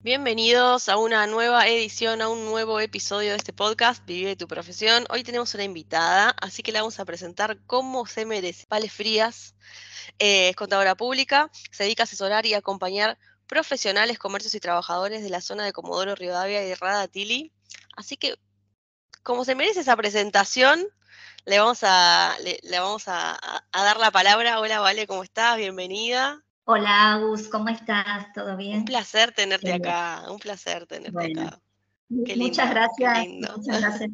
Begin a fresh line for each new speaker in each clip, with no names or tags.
Bienvenidos a una nueva edición, a un nuevo episodio de este podcast, Vive tu profesión. Hoy tenemos una invitada, así que la vamos a presentar como se merece. Vale Frías, es contadora pública, se dedica a asesorar y acompañar profesionales, comercios y trabajadores de la zona de Comodoro Rivadavia y Radatili. Así que, como se merece esa presentación, le vamos a dar la palabra. Hola, Vale, ¿cómo estás? Bienvenida.
Hola, Agus, ¿cómo estás? ¿Todo
Un
bien?
placer tenerte
Eh,
acá, un placer tenerte
bueno,
acá. Qué
muchas
lindo, qué
gracias,
lindo.
muchas gracias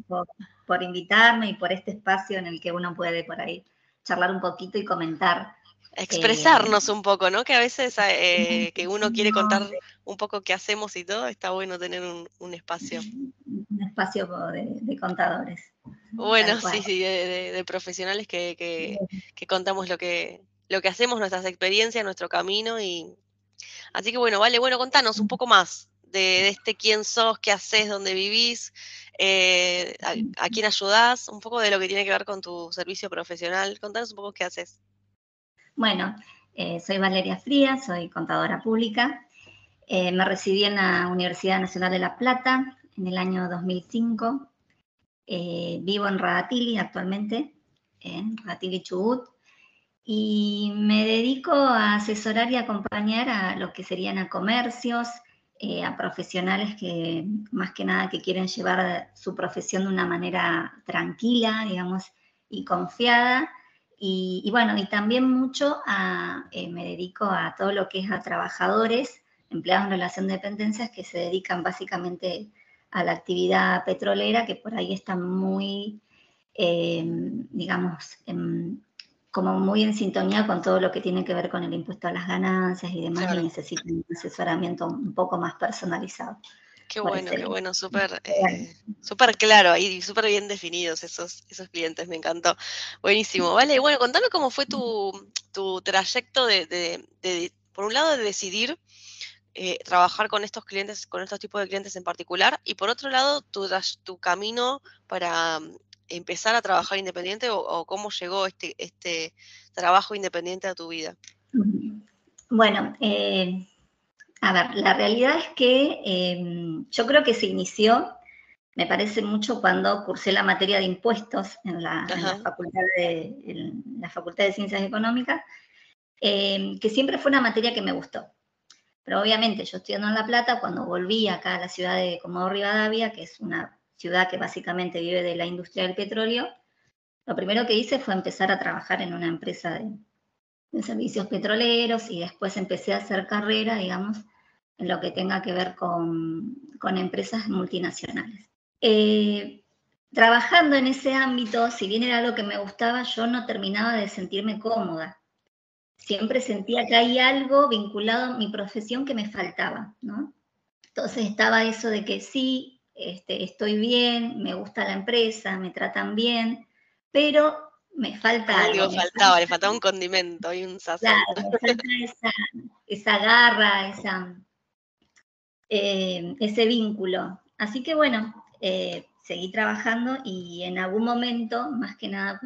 por invitarme y por este espacio en el que uno puede por ahí charlar un poquito y comentar. eh,
Expresarnos un poco, ¿no? Que a veces que uno quiere
no,
contar un poco qué hacemos y todo, está bueno tener un espacio.
un espacio de contadores, tal
Bueno,
cual.
sí, sí, de profesionales que contamos lo que hacemos, nuestras experiencias, nuestro camino. Así que bueno, Vale, bueno, contanos un poco más de este quién sos, qué haces, dónde vivís, a quién ayudás, un poco de lo que tiene que ver con tu servicio profesional. Contanos un poco qué haces.
Bueno, soy Valeria Frías, soy contadora pública. Me recibí en la Universidad Nacional de La Plata en el año 2005. Vivo en Radatili actualmente, en Radatili Chubut. Y me dedico a asesorar y acompañar a lo que serían a comercios, a profesionales que más que nada que quieren llevar su profesión de una manera tranquila, digamos, y confiada. Y bueno, y también mucho me dedico a todo lo que es a trabajadores, empleados en relación de dependencias que se dedican básicamente a la actividad petrolera, que por ahí está muy, digamos, como muy en sintonía con todo lo que tiene que ver con el impuesto a las ganancias y demás, y
Claro.
necesitan un asesoramiento un poco más personalizado por ese
Qué
lado.
bueno, súper
Bueno,
súper claro ahí, súper bien definidos esos clientes, me encantó. Buenísimo, vale. Bueno, contame cómo fue tu trayecto por un lado, de decidir trabajar con estos clientes, con estos tipos de clientes en particular, y por otro lado, tu camino para empezar a trabajar independiente o cómo llegó este trabajo independiente a tu vida.
bueno, a ver, la realidad es que yo creo que se inició, me parece mucho cuando cursé la materia de impuestos en la
Ajá,
Facultad de Ciencias Económicas, que siempre fue una materia que me gustó. Pero obviamente yo estudiando en La Plata, cuando volví acá a la ciudad de Comodoro Rivadavia, que es una ciudad que básicamente vive de la industria del petróleo, lo primero que hice fue empezar a trabajar en una empresa de servicios petroleros y después empecé a hacer carrera, digamos, en lo que tenga que ver con empresas multinacionales. Trabajando en ese ámbito, si bien era algo que me gustaba, yo no terminaba de sentirme cómoda. Siempre sentía que hay algo vinculado a mi profesión que me faltaba, ¿no? Entonces estaba eso de que sí, estoy bien, me gusta la empresa, me tratan bien, pero me falta algo,
algo faltaba, le faltaba un condimento y un sazón.
claro, me falta esa garra, ese vínculo. Así que bueno, seguí trabajando y en algún momento, más que nada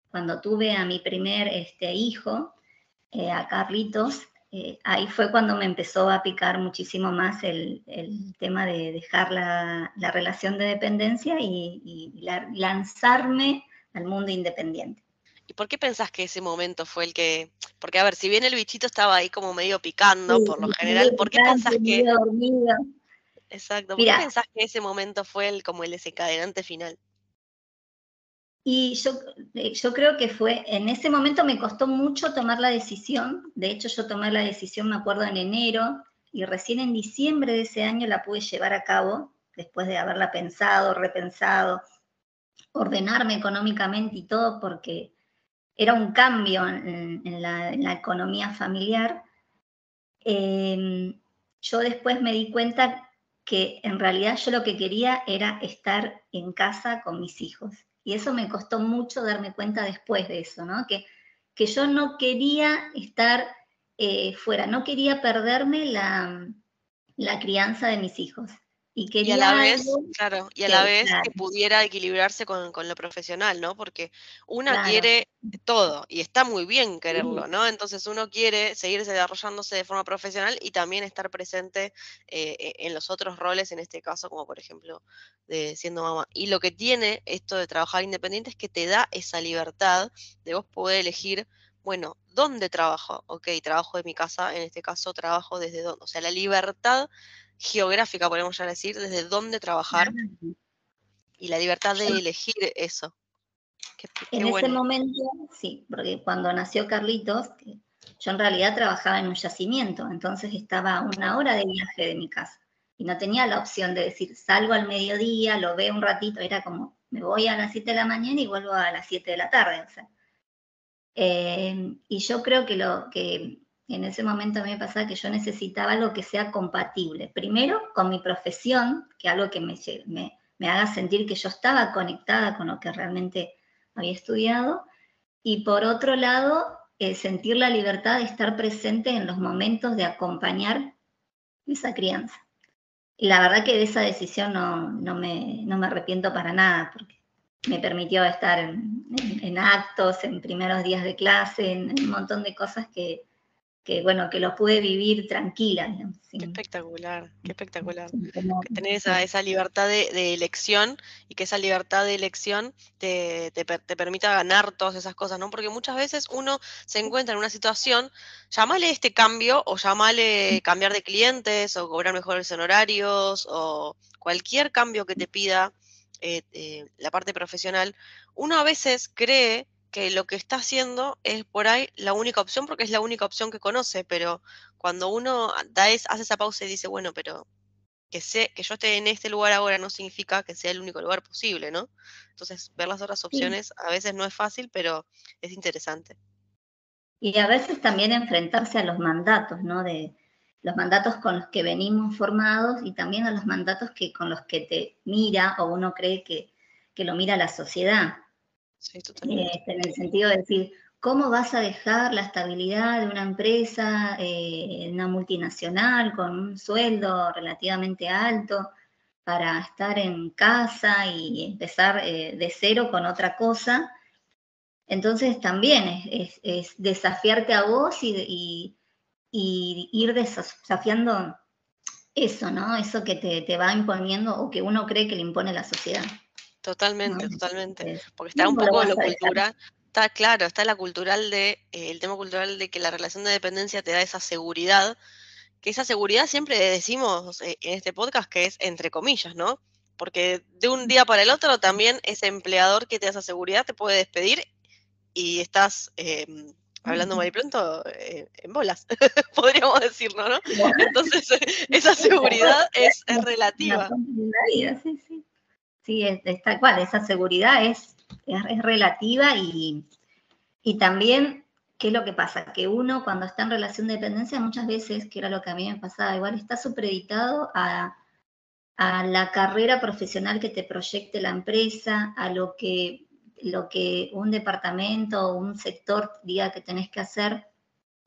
cuando tuve a mi primer hijo, a Carlitos, ahí fue cuando me empezó a picar muchísimo más el tema de dejar la relación de dependencia y lanzarme al mundo independiente.
¿Y por qué pensás que ese momento fue el que, porque a ver, si bien el bichito estaba ahí como medio picando,
Sí,
por lo
medio
general, ¿por qué
picante,
pensás que,
medio dormido.
exacto, por qué
Mira,
pensás que ese momento fue como el desencadenante final?
y yo creo que fue, en ese momento me costó mucho tomar la decisión, de hecho yo tomé la decisión, me acuerdo, en enero, y recién en diciembre de ese año la pude llevar a cabo, después de haberla pensado, repensado, ordenarme económicamente y todo, porque era un cambio en la economía familiar. Yo después me di cuenta que en realidad yo lo que quería era estar en casa con mis hijos. Y eso me costó mucho darme cuenta después de eso, ¿no? Que yo no quería estar fuera, no quería perderme la crianza de mis hijos. y
Y a la
quería
vez,
algo
claro, y a la
que,
vez que
claro,
pudiera equilibrarse con lo profesional, ¿no? Porque una
claro,
quiere todo y está muy bien
sí,
quererlo, ¿no? Entonces uno quiere seguir desarrollándose de forma profesional y también estar presente en los otros roles, en este caso, como por ejemplo, de siendo mamá. Y lo que tiene esto de trabajar independiente es que te da esa libertad de vos poder elegir, bueno, ¿dónde trabajo? Ok, trabajo de mi casa, en este caso trabajo desde dónde. O sea, la libertad geográfica, podemos ya decir, desde dónde trabajar
claro.
y la libertad de elegir eso. Qué
En ese
bueno.
momento, sí, porque cuando nació Carlitos, yo en realidad trabajaba en un yacimiento, entonces estaba a una hora de viaje de mi casa y no tenía la opción de decir, salgo al mediodía, lo veo un ratito, era como, me voy a las 7 de la mañana y vuelvo a las 7 de la tarde. O sea. Y yo creo que lo que en ese momento a mí me pasaba que yo necesitaba algo que sea compatible, primero con mi profesión, que algo que me haga sentir que yo estaba conectada con lo que realmente había estudiado, y por otro lado, sentir la libertad de estar presente en los momentos de acompañar esa crianza. Y la verdad que de esa decisión no me arrepiento para nada, porque me permitió estar en actos, en primeros días de clase, en un montón de cosas bueno, que lo pude vivir tranquila, digamos,
Qué espectacular, qué espectacular.
sin
Que tener
sí,
esa libertad de elección y que esa libertad de elección te permita ganar todas esas cosas, ¿no? Porque muchas veces uno se encuentra en una situación, llámale este cambio o llámale cambiar de clientes o cobrar mejores honorarios o cualquier cambio que te pida la parte profesional, uno a veces cree que lo que está haciendo es por ahí la única opción porque es la única opción que conoce, pero cuando uno hace esa pausa y dice, bueno, pero que yo esté en este lugar ahora no significa que sea el único lugar posible, ¿no? Entonces, ver las otras
sí.
opciones a veces no es fácil, pero es interesante.
Y a veces también enfrentarse a los mandatos, ¿no? De los mandatos con los que venimos formados y también a los mandatos con los que te mira o uno cree que lo mira la sociedad.
Sí, totalmente.
En el sentido de decir, ¿cómo vas a dejar la estabilidad de una empresa, una multinacional con un sueldo relativamente alto para estar en casa y empezar de cero con otra cosa? Entonces también es desafiarte a vos y ir desafiando eso, ¿no? Eso que te va imponiendo o que uno cree que le impone la sociedad, ¿no?
Totalmente, totalmente. Porque está un
¿Cómo lo
poco
vas
lo
a dejar?
cultural, está claro, está la cultural el tema cultural de que la relación de dependencia te da esa seguridad, que esa seguridad siempre decimos en este podcast que es entre comillas, ¿no? Porque de un día para el otro también ese empleador que te da esa seguridad te puede despedir y estás, hablando mal y pronto, en bolas, podríamos decirlo, ¿no? Entonces, esa seguridad es
La
relativa.
pones en la vida, sí, sí. Sí, es tal cual, esa seguridad es relativa y también, ¿qué es lo que pasa? Que uno cuando está en relación de dependencia muchas veces, que era lo que a mí me pasaba, igual está supeditado a la carrera profesional que te proyecte la empresa, a lo que un departamento o un sector diga que tenés que hacer.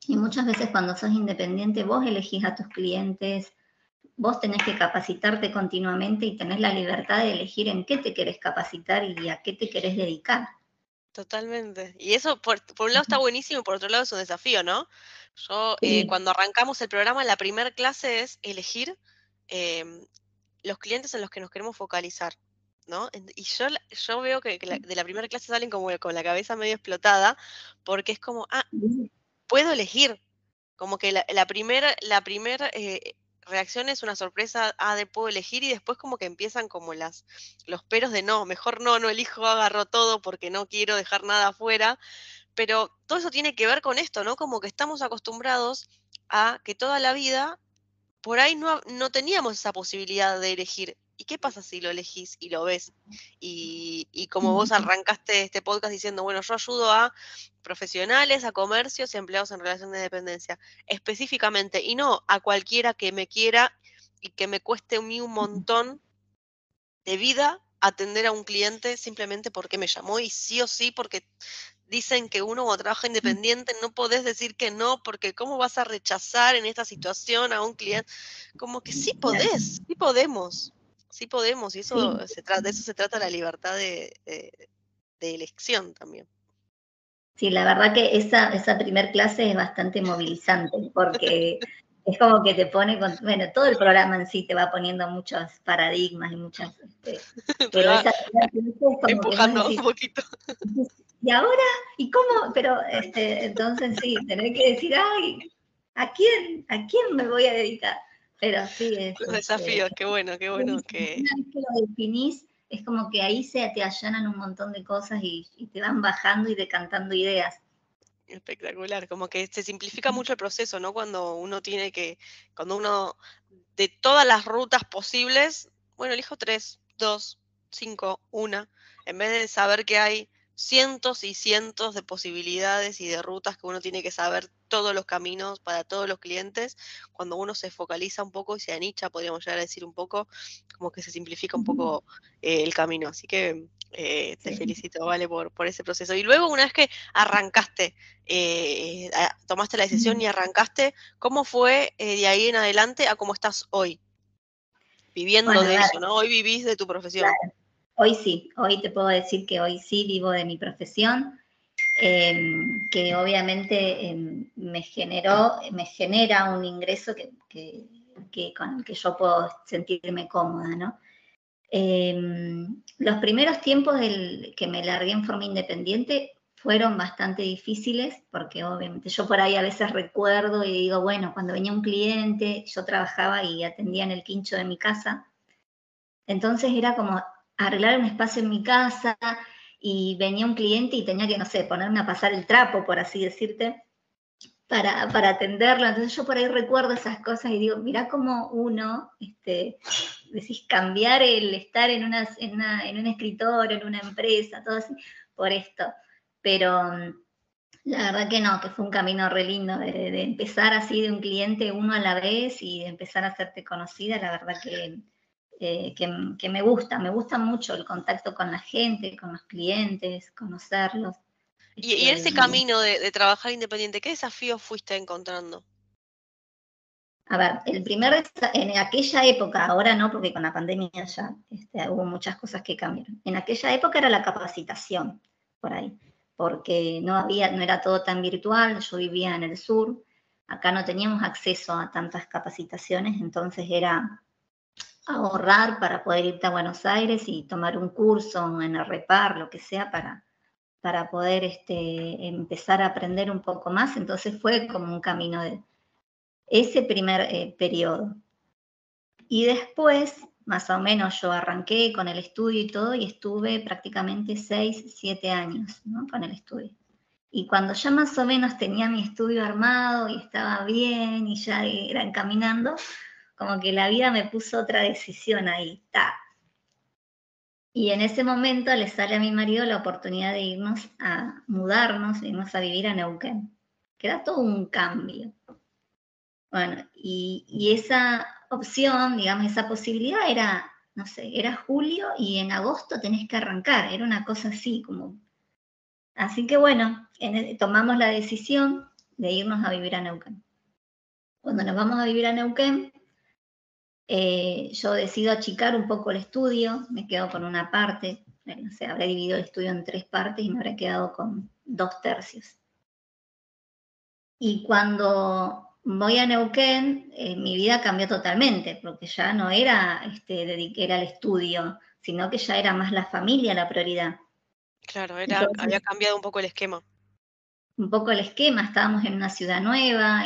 Y muchas veces cuando sos independiente, vos elegís a tus clientes, vos tenés que capacitarte continuamente y tenés la libertad de elegir en qué te querés capacitar y a qué te querés dedicar.
Totalmente. Y eso, por un lado está buenísimo y por otro lado es un desafío, ¿no? Yo,
Sí,
cuando arrancamos el programa, la primera clase es elegir em, los clientes en los que nos queremos focalizar, ¿no? Y yo veo que de la primera clase salen como con la cabeza medio explotada, porque es como, puedo elegir. Como que la primera reacción es una sorpresa, de puedo elegir, y después como que empiezan como los peros de no, mejor no, no elijo, agarro todo porque no quiero dejar nada afuera. Pero todo eso tiene que ver con esto, ¿no? Como que estamos acostumbrados a que toda la vida por ahí no teníamos esa posibilidad de elegir. ¿Y qué pasa si lo elegís y lo ves? Y como vos arrancaste este podcast diciendo, bueno, yo ayudo a profesionales, a comercios y empleados en relación de dependencia, específicamente, y no a cualquiera que me quiera y que me cueste a mí un montón de vida atender a un cliente simplemente porque me llamó y sí o sí, porque dicen que uno cuando trabaja independiente no podés decir que no, porque ¿cómo vas a rechazar en esta situación a un cliente? Como que sí podés, sí podemos. sí podemos, y eso
Sí,
de eso se trata la libertad de elección también.
sí, la verdad que esa primer clase es bastante movilizante, porque es como que te pone con, bueno, todo el programa en sí te va poniendo muchos paradigmas y muchas,
Te
pero
va
esa primera clase es como que vos
empujando un
decís,
poquito.
¿y ahora? ¿Y cómo? Pero, entonces sí, tener que decir, ay, ¿a quién me voy a dedicar? Pero sí,
Los desafíos, qué bueno
una
que
vez que lo definís, es como que ahí se te allanan un montón de cosas y te van bajando y decantando ideas.
espectacular, como que se simplifica mucho el proceso, ¿no? Cuando uno, de todas las rutas posibles, bueno, elijo 3, 2, 5, una, en vez de saber que hay cientos y cientos de posibilidades y de rutas que uno tiene que saber todos los caminos para todos los clientes, cuando uno se focaliza un poco y se anicha, podríamos llegar a decir un poco, como que se simplifica un
Ujú.
poco el camino. Así que te
Sí.
felicito, Vale, por ese proceso. Y luego, una vez que arrancaste, tomaste la decisión
Ujú.
y arrancaste, ¿cómo fue de ahí en adelante a cómo estás hoy? Viviendo
Bueno, a
de
ver,
eso, ¿no? Hoy vivís de tu profesión.
claro, hoy sí, hoy te puedo decir que hoy sí vivo de mi profesión, que obviamente me genera un ingreso con el que yo puedo sentirme cómoda, ¿no? Los primeros tiempos que me largué en forma independiente fueron bastante difíciles, porque obviamente yo por ahí a veces recuerdo y digo, bueno, cuando venía un cliente, yo trabajaba y atendía en el quincho de mi casa, entonces era como arreglar un espacio en mi casa y venía un cliente y tenía que, no sé, ponerme a pasar el trapo, por así decirte, para atenderlo. Entonces yo por ahí recuerdo esas cosas y digo, mirá cómo uno, decís, cambiar el estar en un escritorio, en una empresa, todo así, por esto. Pero la verdad que no, que fue un camino re lindo de empezar así de un cliente uno a la vez y de empezar a hacerte conocida, la verdad que me gusta mucho el contacto con la gente, con los clientes, conocerlos.
Y en ese camino de trabajar independiente, ¿qué desafíos fuiste encontrando?
A ver, en aquella época, ahora no, porque con la pandemia ya hubo muchas cosas que cambiaron. En aquella época era la capacitación, por ahí, porque no era todo tan virtual, yo vivía en el sur, acá no teníamos acceso a tantas capacitaciones, entonces era ahorrar para poder irte a Buenos Aires y tomar un curso en el Repar, lo que sea, para poder empezar a aprender un poco más, entonces fue como un camino de ese primer periodo. Y después, más o menos, yo arranqué con el estudio y todo y estuve prácticamente 6, 7 años, ¿no? Con el estudio. Y cuando ya más o menos tenía mi estudio armado y estaba bien y ya era encaminando, como que la vida me puso otra decisión ahí, ta. Y en ese momento le sale a mi marido la oportunidad de irnos a vivir a Neuquén, que era todo un cambio. Bueno, y esa opción, digamos, esa posibilidad era, no sé, era julio y en agosto tenés que arrancar, era una cosa así como... Así que bueno, tomamos la decisión de irnos a vivir a Neuquén. Cuando nos vamos a vivir a Neuquén, yo decido achicar un poco el estudio, me quedo con una parte, no sé, habré dividido el estudio en 3 partes y me habré quedado con 2 tercios. Y cuando voy a Neuquén, mi vida cambió totalmente, porque ya no era dediqué al estudio, sino que ya era más la familia la prioridad.
Claro, había
Entonces,
cambiado un poco el esquema.
un poco el esquema, estábamos en una ciudad nueva,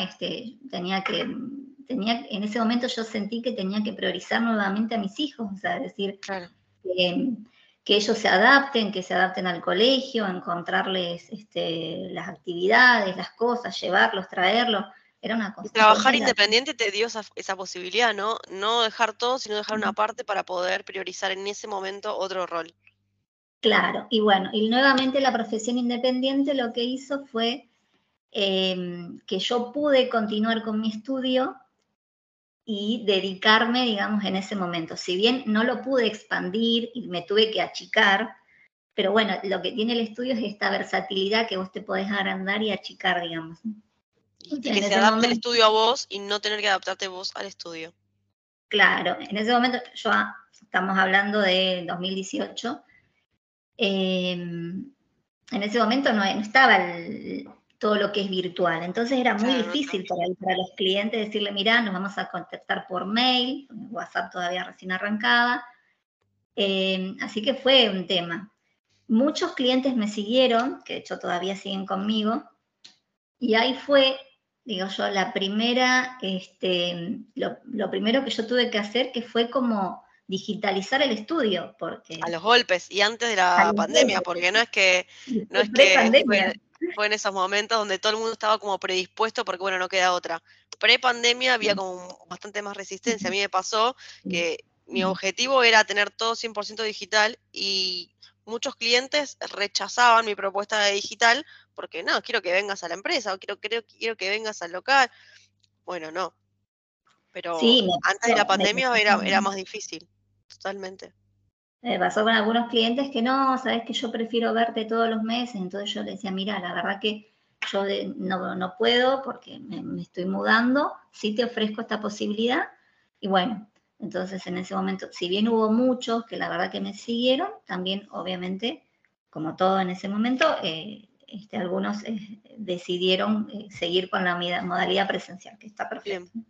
en ese momento yo sentí que tenía que priorizar nuevamente a mis hijos, o sea, es decir,
Claro.
que, que ellos que se adapten al colegio, encontrarles las actividades, las cosas, llevarlos, traerlos, era una
Y
cosa,
trabajar
entonces
independiente te dio esa posibilidad, ¿no? No dejar todo, sino dejar una parte para poder priorizar en ese momento otro rol.
claro, y bueno, y nuevamente la profesión independiente lo que hizo fue que yo pude continuar con mi estudio y dedicarme, digamos, en ese momento. Si bien no lo pude expandir y me tuve que achicar, pero bueno, lo que tiene el estudio es esta versatilidad que vos te podés agrandar y achicar, digamos.
Y
Entonces,
que
en
se
ese
adapte el
momento,
estudio a vos y no tener que adaptarte vos al estudio.
claro, en ese momento yo estamos hablando de 2018, en ese momento no estaba todo lo que es virtual, entonces era muy
Claro,
difícil para los clientes decirle, mirá, nos vamos a contactar por mail, WhatsApp todavía recién arrancaba, así que fue un tema. Muchos clientes me siguieron, que de hecho todavía siguen conmigo, y ahí fue, digo yo, la primera, lo primero que yo tuve que hacer, que fue como digitalizar el estudio,
a
porque
los golpes y antes de
a
la
los
pandemia,
golpes,
porque no es que
pre-pandemia.
fue en esos momentos donde todo el mundo estaba como predispuesto porque bueno, no queda otra. Pre-pandemia había como bastante más resistencia. A mí me pasó que mi objetivo era tener todo 100% digital y muchos clientes rechazaban mi propuesta de digital porque no, quiero que vengas a la empresa o quiero que vengas al local. Bueno, no, pero
Sí,
antes de la
me
pandemia
pasó.
era más difícil, totalmente.
Me pasó con algunos clientes que no, sabes que yo prefiero verte todos los meses, entonces yo les decía, mira, la verdad que yo no puedo porque me estoy mudando, sí te ofrezco esta posibilidad, y bueno, entonces en ese momento, si bien hubo muchos que la verdad que me siguieron, también obviamente, como todo en ese momento, algunos decidieron seguir con la modalidad presencial, que está perfecto.
Bien.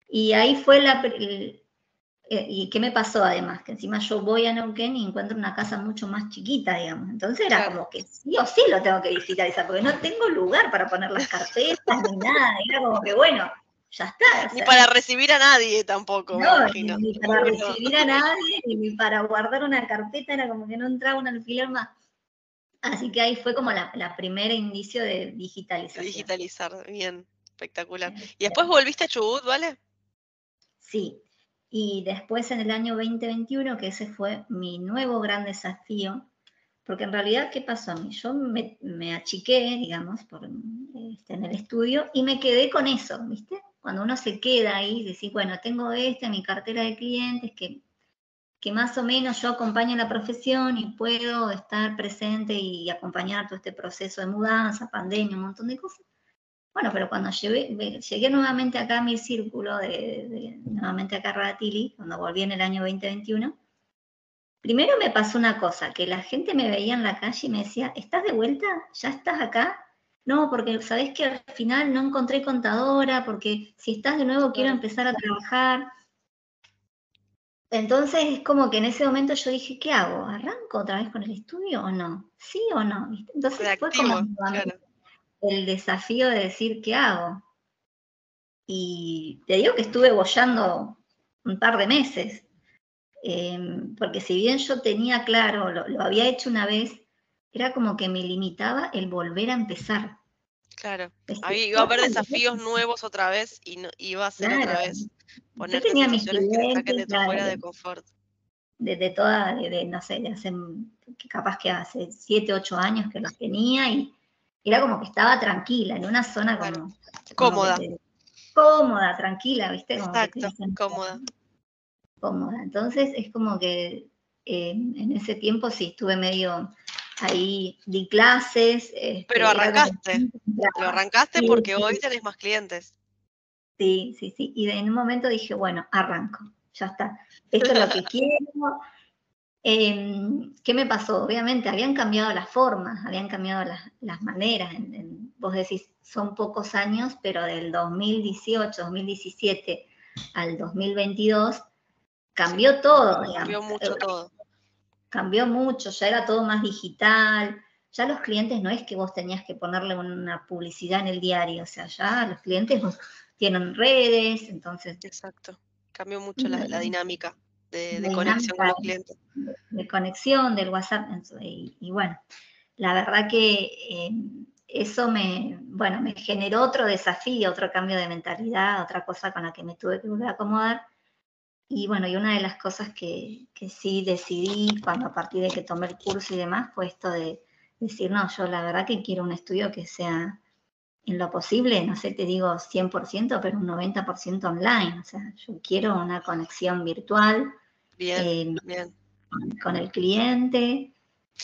Y ahí fue ¿y qué me pasó además? Que encima yo voy a Neuquén y encuentro una casa mucho más chiquita, digamos. Entonces era
Claro.
como que sí o sí lo tengo que digitalizar, porque no tengo lugar para poner las carpetas ni nada. Era como que, bueno, ya está. O
Ni
sea,
para recibir a nadie tampoco, me
no,
imagino.
ni para recibir a nadie, ni para guardar una carpeta, era como que no entraba un alfiler más. Así que ahí fue como la primera indicio de digitalización.
Digitalizar, bien, espectacular. Y después volviste a Chubut, ¿vale?
Sí, y después en el año 2021, que ese fue mi nuevo gran desafío, porque en realidad, ¿qué pasó a mí? Yo me achiqué, digamos, en el estudio y me quedé con eso, ¿viste? Cuando uno se queda ahí, decís, bueno, tengo mi cartera de clientes, que más o menos yo acompaño la profesión y puedo estar presente y acompañar todo este proceso de mudanza, pandemia, un montón de cosas. Bueno, pero cuando llegué nuevamente acá a mi círculo, nuevamente acá a Radatili, cuando volví en el año 2021, primero me pasó una cosa, que la gente me veía en la calle y me decía, ¿estás de vuelta? ¿Ya estás acá? No, porque sabés que al final no encontré contadora, porque si estás de nuevo quiero
Claro.
empezar a trabajar. Entonces es como que en ese momento yo dije, ¿qué hago? ¿Arranco otra vez con el estudio o no? ¿Sí o no? ¿Viste? Entonces fue como
Reactivo, claro.
el desafío de decir, ¿qué hago? Y te digo que estuve boyando un par de meses, porque si bien yo tenía claro, lo había hecho una vez, era como que me limitaba el volver a empezar.
Claro.
Decía,
Ahí iba a
¿cómo
haber
lo voy a
desafíos
hacer?
nuevos otra vez y iba a ser otra
Claro,
vez
yo
ponerte en
tenía mis
situaciones que te saquen
clientes,
de tu
claro,
fuera de confort.
no sé, de hace, capaz que hace 7, 8 años que los tenía y era como que estaba tranquila, en una zona
Claro.
como que
Cómoda.
cómoda, tranquila, ¿viste? Como que te
Exacto,
dicen
cómoda.
cómoda. Entonces es como que en ese tiempo sí estuve medio ahí, di clases,
Pero
era como...
arrancaste. Lo arrancaste
Sí,
porque hoy tenés más clientes.
sí, sí, sí. Y en un momento dije, bueno, arranco, ya está. Esto es lo que quiero. ¿Qué me pasó? Obviamente habían cambiado las formas, habían cambiado las maneras. Vos decís, son pocos años, pero del 2018, 2017 al 2022
Sí,
cambió todo, digamos.
cambió mucho todo.
Cambió mucho, ya era todo más digital. Ya los clientes no es que vos tenías que ponerle una publicidad en el diario, o sea, ya los clientes tienen redes, entonces
Exacto. Cambió mucho la
la
dinámica de conexión con
dinámica
los clientes.
de conexión del WhatsApp. Y bueno, la verdad que eso bueno, me generó otro desafío, otro cambio de mentalidad, otra cosa con la que me tuve que volver a acomodar. Y bueno, y una de las cosas que sí decidí cuando a partir de que tomé el curso y demás fue esto de decir, no, yo la verdad que quiero un estudio que sea en lo posible, no sé, te digo 100%, pero un 90% online. O sea, yo quiero una conexión virtual
Bien,
eh,
bien.
con el cliente.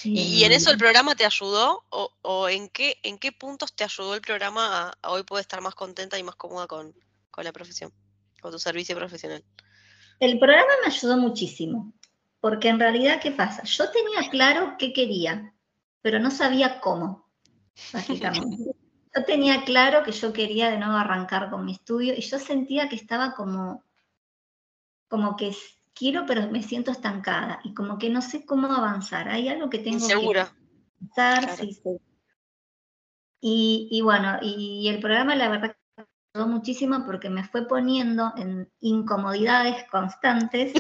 ¿Y en eso el programa te ayudó? ¿O en qué puntos te ayudó el programa a hoy poder estar más contenta y más cómoda con la profesión, con tu servicio profesional?
El programa me ayudó muchísimo, porque en realidad, ¿qué pasa? Yo tenía claro qué quería, pero no sabía cómo, básicamente. Yo tenía claro que yo quería de nuevo arrancar con mi estudio y yo sentía que estaba como que quiero, pero me siento estancada y como que no sé cómo avanzar. Hay algo que tengo que
Insegura,
pensar,
claro.
sí, sí. Y bueno, y el programa la verdad que me ayudó muchísimo porque me fue poniendo en incomodidades constantes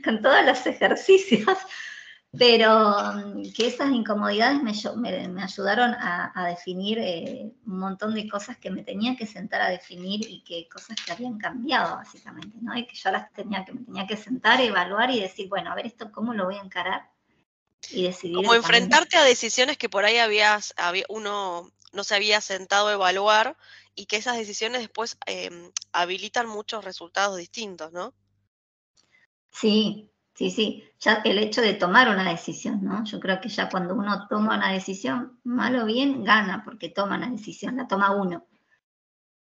con todos los ejercicios, pero que esas incomodidades me ayudaron a definir un montón de cosas que me tenía que sentar a definir y que cosas que habían cambiado básicamente, ¿no? Y que yo me tenía que sentar, evaluar y decir, bueno, a ver esto cómo lo voy a encarar y
Como
decidir también.
enfrentarte a decisiones que por ahí uno no se había sentado a evaluar y que esas decisiones después habilitan muchos resultados distintos, ¿no?
Sí, sí, sí. Ya el hecho de tomar una decisión, ¿no? Yo creo que ya cuando uno toma una decisión, mal o bien, gana porque toma una decisión, la toma uno.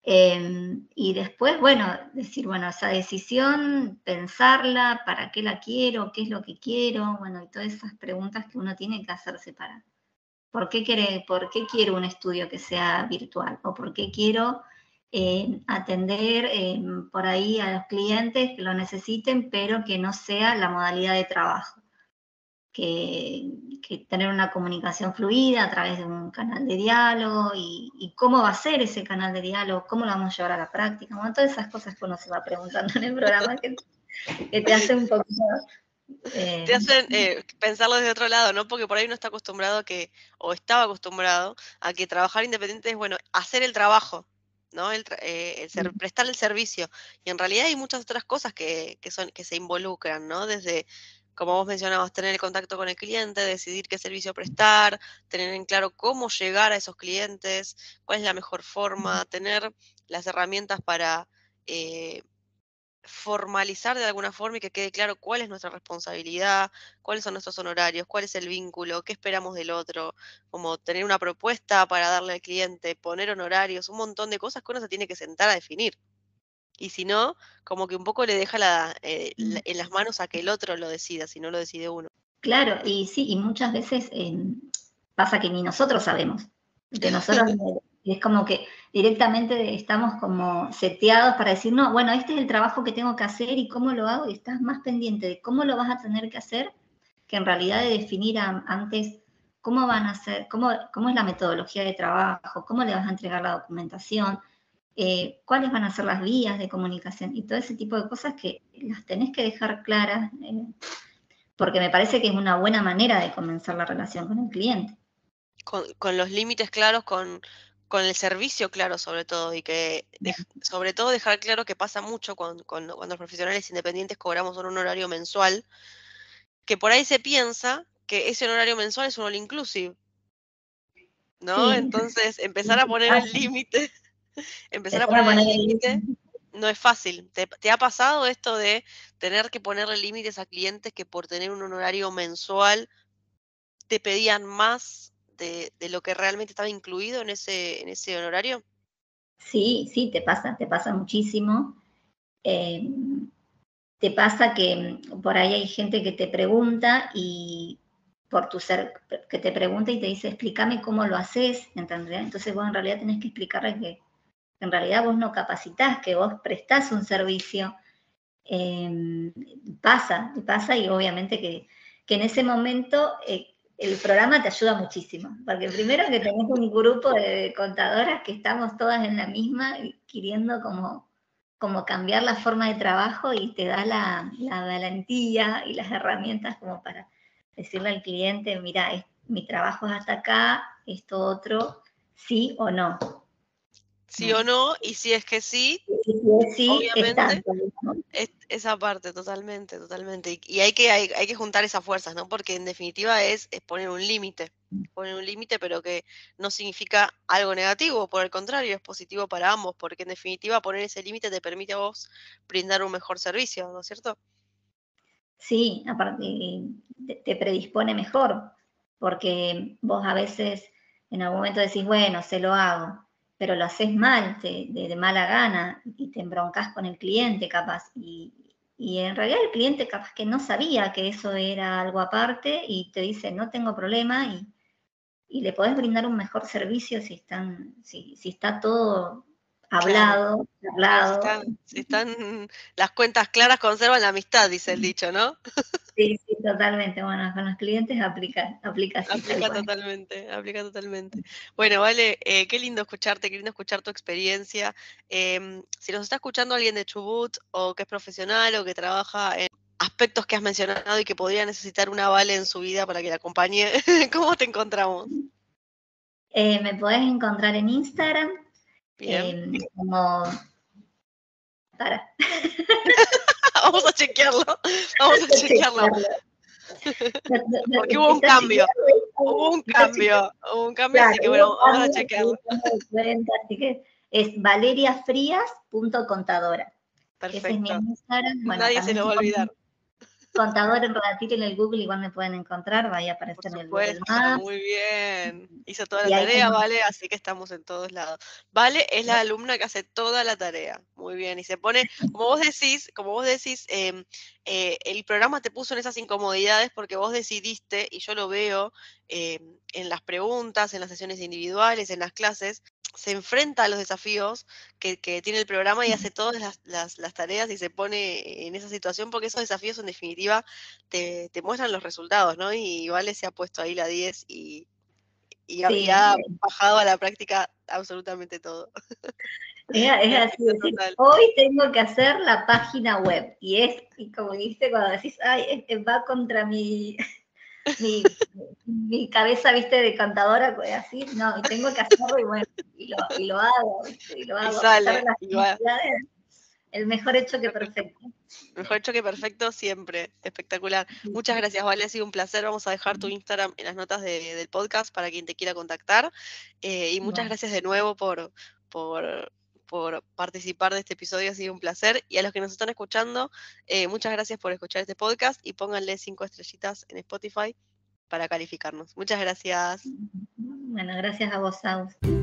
Y después, bueno, decir, bueno, esa decisión, pensarla, ¿para qué la quiero? ¿Qué es lo que quiero? Bueno, y todas esas preguntas que uno tiene que hacerse para, por qué quiero un estudio que sea virtual? ¿O por qué quiero atender por ahí a los clientes que lo necesiten, pero que no sea la modalidad de trabajo? Que tener una comunicación fluida a través de un canal de diálogo y cómo va a ser ese canal de diálogo, cómo lo vamos a llevar a la práctica, bueno, todas esas cosas que uno se va preguntando en el programa que te hace un poquito...
Te hacen pensarlo desde otro lado, ¿no? Porque por ahí uno está acostumbrado o estaba acostumbrado a que trabajar independiente es, bueno, hacer el trabajo, ¿no? Prestar el servicio. Y en realidad hay muchas otras cosas que se involucran, ¿no? Desde, como vos mencionabas, tener el contacto con el cliente, decidir qué servicio prestar, tener en claro cómo llegar a esos clientes, cuál es la mejor forma, tener las herramientas para formalizar de alguna forma y que quede claro cuál es nuestra responsabilidad, cuáles son nuestros honorarios, cuál es el vínculo, qué esperamos del otro, como tener una propuesta para darle al cliente, poner honorarios, un montón de cosas que uno se tiene que sentar a definir. Y si no, como que un poco le deja en las manos a que el otro lo decida, si no lo decide uno.
Claro, y sí, y muchas veces pasa que ni nosotros sabemos, que nosotros es como que directamente estamos como seteados para decir, no, bueno, este es el trabajo que tengo que hacer y cómo lo hago, y estás más pendiente de cómo lo vas a tener que hacer que en realidad de definir antes cómo van a ser, cómo es la metodología de trabajo, cómo le vas a entregar la documentación, cuáles van a ser las vías de comunicación y todo ese tipo de cosas que las tenés que dejar claras, porque me parece que es una buena manera de comenzar la relación con el cliente.
Con los límites claros, con el servicio claro sobre todo, y que sobre todo dejar claro que pasa mucho cuando los profesionales independientes cobramos un honorario mensual, que por ahí se piensa que ese honorario mensual es un all inclusive, ¿no?
Sí,
Entonces, empezar a poner el límite, empezar a
empezar a
poner el
poner
límite no es fácil. ¿Te ha pasado esto de tener que ponerle límites a clientes que por tener un honorario mensual te pedían más de lo que realmente estaba incluido en ese honorario?
sí, sí, te pasa muchísimo. Eh, te pasa que por ahí hay gente que te pregunta y por tu ser, que te pregunta y te dice, explícame cómo lo haces, ¿entendés? Entonces vos en realidad tenés que explicarle que en realidad vos no capacitás, que vos prestás un servicio. Pasa y obviamente que en ese momento el programa te ayuda muchísimo, porque primero que tenés un grupo de contadoras que estamos todas en la misma, queriendo como cambiar la forma de trabajo y te da la valentía y las herramientas como para decirle al cliente, mira, mi trabajo es hasta acá, esto otro, sí o no.
Sí o no, y si es que sí,
Y si sí, es
obviamente,
tanto, ¿no?
esa parte, totalmente, totalmente. Y hay que juntar esas fuerzas, ¿no? Porque en definitiva es poner un límite, pero que no significa algo negativo, por el contrario, es positivo para ambos, porque en definitiva poner ese límite te permite a vos brindar un mejor servicio, ¿no es cierto?
Sí, aparte te predispone mejor, porque vos a veces en algún momento decís, bueno, se lo hago, pero lo haces mal, de mala gana, y te embroncas con el cliente capaz, y en realidad el cliente capaz que no sabía que eso era algo aparte, y te dice, no tengo problema, y le podés brindar un mejor servicio si está todo
Claro,
hablado,
claro,
hablado.
si están las cuentas claras, conservan la amistad, dice el dicho, ¿no?
Sí, sí, totalmente. Bueno, con los clientes aplica así, tal
Aplica
cual.
totalmente, aplica totalmente. Bueno, Vale, qué lindo escucharte, qué lindo escuchar tu experiencia. Si nos está escuchando alguien de Chubut o que es profesional o que trabaja en aspectos que has mencionado y que podría necesitar una Vale en su vida para que la acompañe, ¿cómo te encontramos?
Me podés encontrar en Instagram
Bien,
como... Para.
vamos a chequearlo, vamos a chequearlo, porque hubo un
Está
cambio,
chequeado, está chequeado.
hubo un cambio,
Claro,
así que
hubo
bueno, vamos a
cambios,
chequearlo.
ahí tengo de cuenta, así que es valeriafrías.contadora. Ese es mi
Perfecto,
Instagram. Bueno,
nadie se
también
lo
si
va a olvidar.
ponen contador en Relatil en el Google, igual me pueden encontrar, vaya a
Por
aparecer en el Google
supuesto,
Maps.
muy bien. Hizo toda la
Y ahí
tarea,
tengo,
Vale, así que estamos en todos lados. Vale es la alumna que hace toda la tarea. Muy bien. Y se pone, como vos decís, el programa te puso en esas incomodidades porque vos decidiste, y yo lo veo en las preguntas, en las sesiones individuales, en las clases, se enfrenta a los desafíos que tiene el programa y hace todas las tareas y se pone en esa situación porque esos desafíos en definitiva te muestran los resultados, ¿no? Y Vale se ha puesto ahí la 10 y
sí,
ha bajado a la práctica absolutamente todo.
es así,
Éxito
decir,
total.
hoy tengo que hacer la página web. Y como dijiste, cuando decís, ay, va contra mi, mi cabeza, viste, de contadora, pues así, no, y tengo que hacerlo y bueno, y lo hago, ¿viste? Y lo
Y
hago, a pesar de
sale,
las
y va.
dificultades, el mejor hecho que perfecto.
Mejor hecho que perfecto siempre. Espectacular. Muchas gracias, Vale. Ha sido un placer. Vamos a dejar tu Instagram en las notas del podcast para quien te quiera contactar. Y muchas
Bueno,
gracias de nuevo por, por participar de este episodio. Ha sido un placer. Y a los que nos están escuchando, muchas gracias por escuchar este podcast y pónganle 5 estrellitas en Spotify para calificarnos. Muchas gracias.
bueno, gracias a vos, Aus.